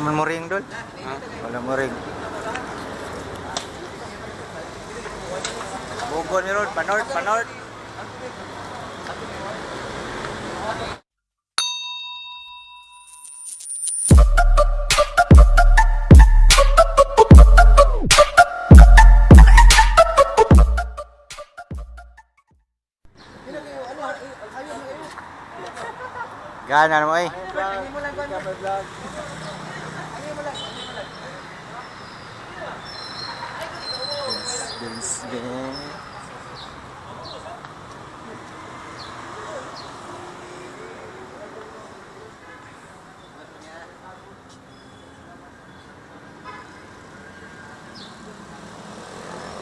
man mo ring doon. Ha? Wala mo ring. Bugon ni Rod, panort, panort. Gana mo eh.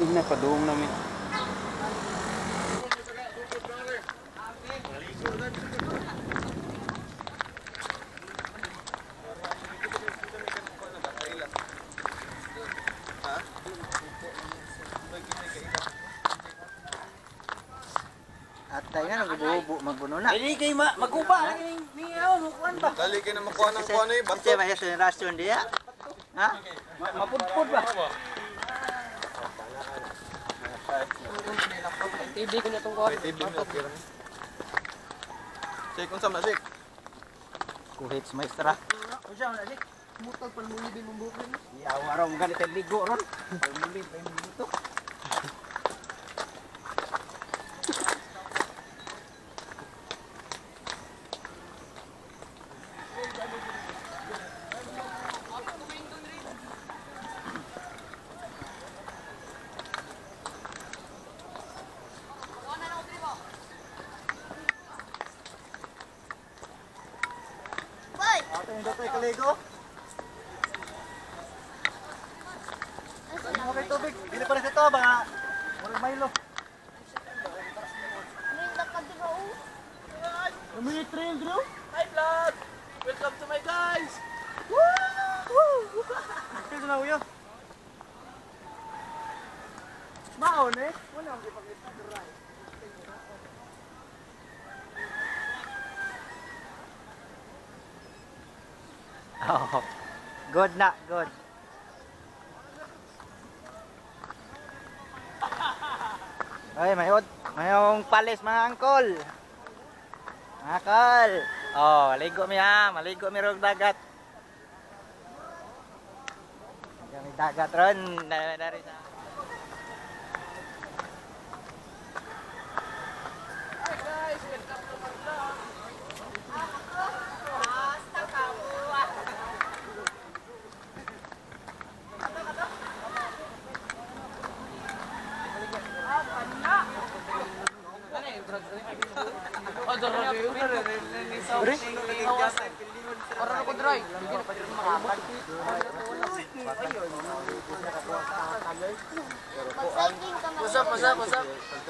Ini padung namin. Atay nga nagbububo magbuno na. Dili kay maguba ni mukuan ba? Dali kayo na makuha ng kuha na eh. Kasi may rasyon diya. Ha? Mapudpud ba? TV ko na tong kuha. TV na tira. Sik, kung saan na sik? Kuhits maestra. Unsa na dik? Mutag pan mo ibig mong bukin. Ya waro mo ganito ligo ron. Pagmuli pa yung dito. Ato yung datoy kaligo. Ano mo kay tubig? Dili pa rin ito ba? Murag Milo. May trail bro. Hi vlog. Welcome to my guys. Kaya na uyo. Maon eh. Wala ang ipakita dry. Oh. Good na, good. Ay, mayong palis mga angkol. Mga kol. Oh, maligo mi ha, maligo mi rog dagat. Kami dagat ron, dari na. Hi guys, welcome to my vlog. Orang aku dry. Masap.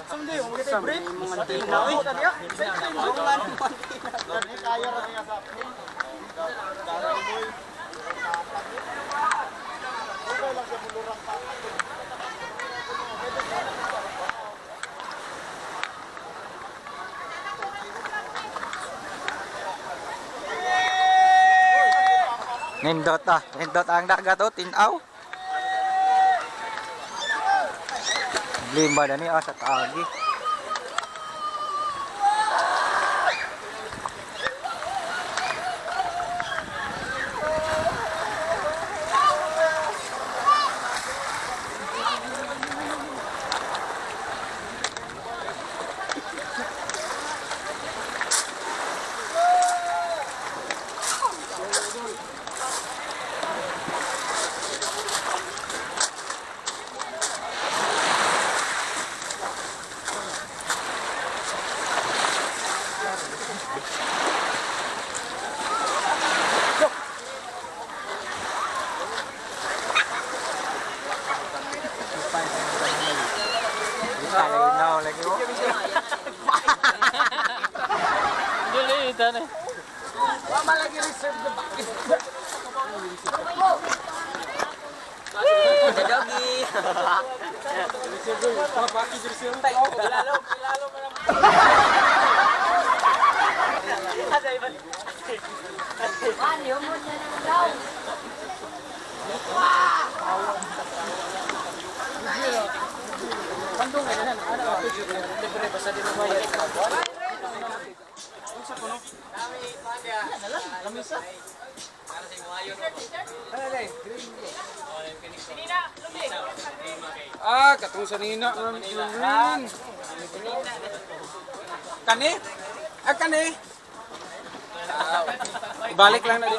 Someday, mo kita break. Tinaw tadi ya. Kaya ra niya sa Nindot ang dagat o, tinaw. Limba na niya sa kaagi. lagi mo. Dili ito na. Mama lagi reserve the bucket. Dagi. Reserve ko, papaki reserve ko. Kilalo mo lang. Ano yun mo na daw? Lamisa. Ah, katong sa nina. Kani? Ah, kani? Balik lang na di.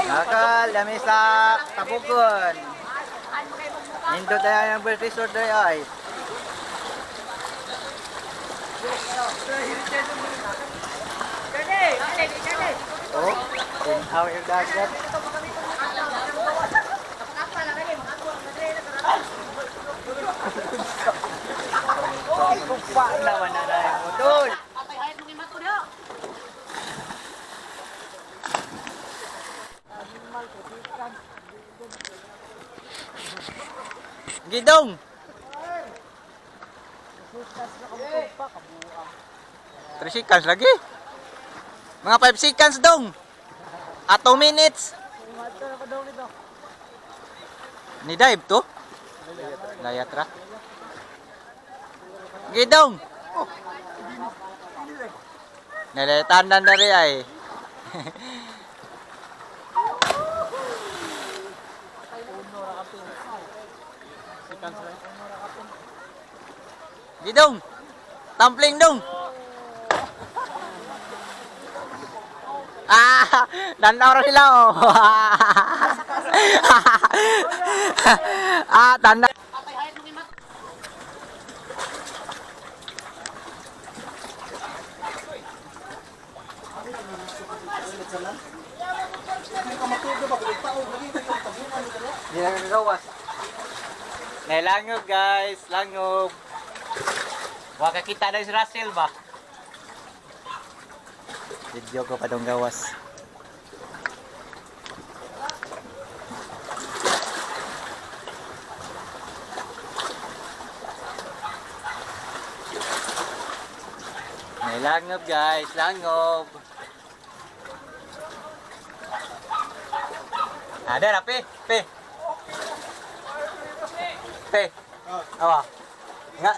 Akal, dami sa Tapugon. Nindot tayo yung birthday resort tayo ay. Oh, tinaw yung dagat. Kupa naman na na yung utol. Gidong. 3 seconds lagi. Mga 5 seconds dong. At 2 minutes. Ni dive to? Layat ra. Gidong. Nalatan dari ay. Gidong. Tampling dong. Dan orang hilang. Tanda. Dia gawas. Nah, langob guys, langob. Waka kita dari Russell ba? Video ko pa dong gawas. May langob guys, langob. Ada rapi, pe. Pe. Awa. Nga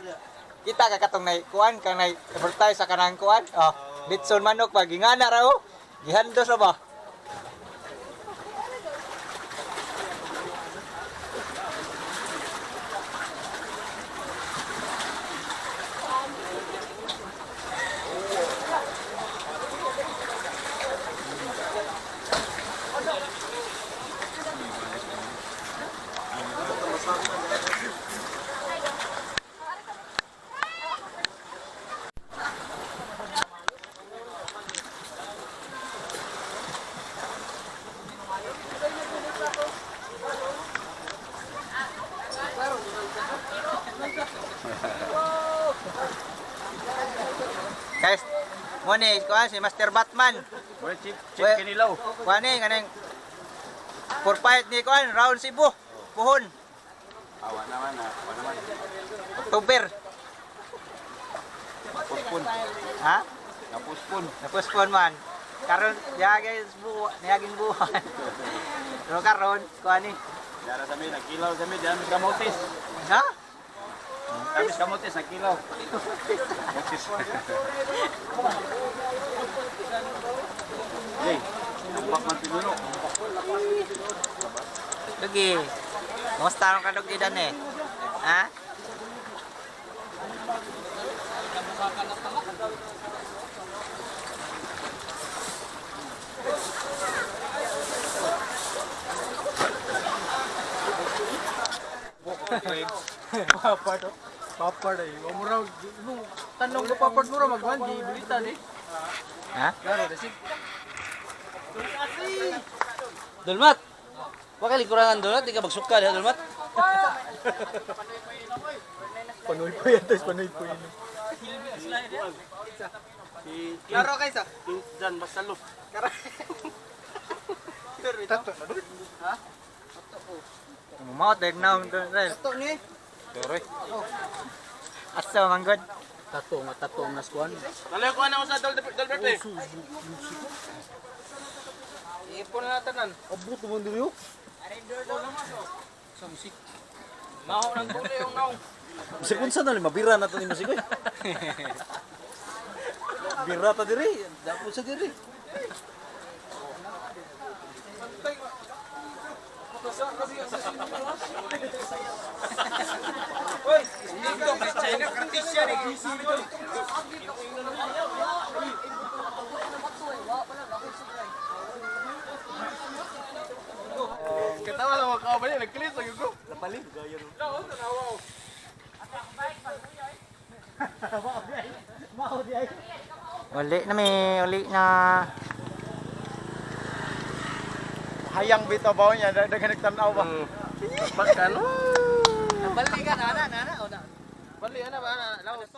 kita kakatong nay kuan kang nay advertise sa kanang kuan. Oh, Bitson manok pa gingana ra oh. Gihandos ra ba? Guys, mo ni kuan si Master Batman. Boy, chip kinilaw. Kuan ni kanang for fight ni kuan round Cebu. Puhon. Awa naman na. Awa naman. October. Puspun. Ha? Napuspun. Napuspon man. Karon guys niyaging buwan. Pero karon kuan ni. Dara sa mi nagkilaw sa mi diyan kamotes. Ha? Kami kamotes nagkilaw. Hey, nampak man pinuno. Lagi. Kumusta ang kadog didan eh? Ha? Papad ay. Mura tanong ko papad mura magwan di bulita di. Ha? Claro, desig. Dulmat. Wa kay likurangan dulmat, di ka magsuka diha dulmat. Panoy po yan, panoy po yan. Klaro kay sa. Dan masalo. Tato na dun. Ha? Mo tek na dun. Tato ni. Kore. Asa manggod. Tato ang naskuan. Dalaw ko na sa Dolberte. Ipon na tanan. Abot mo dulu. Sa musik. Maho ng buli yung naong. Sikun sa nali mabira na to ni Masikoy. Bira ta diri, dapat sa diri. Hoy, dito kay China kritisya ni. Katawa lang mga kabali, nag-clean sa ko. Uli na may uli na. Hayang bitaw ba niya, dagan nagtanaw ba? Bakano? Balik ka na, o na. Bali ana ba ana? Laos.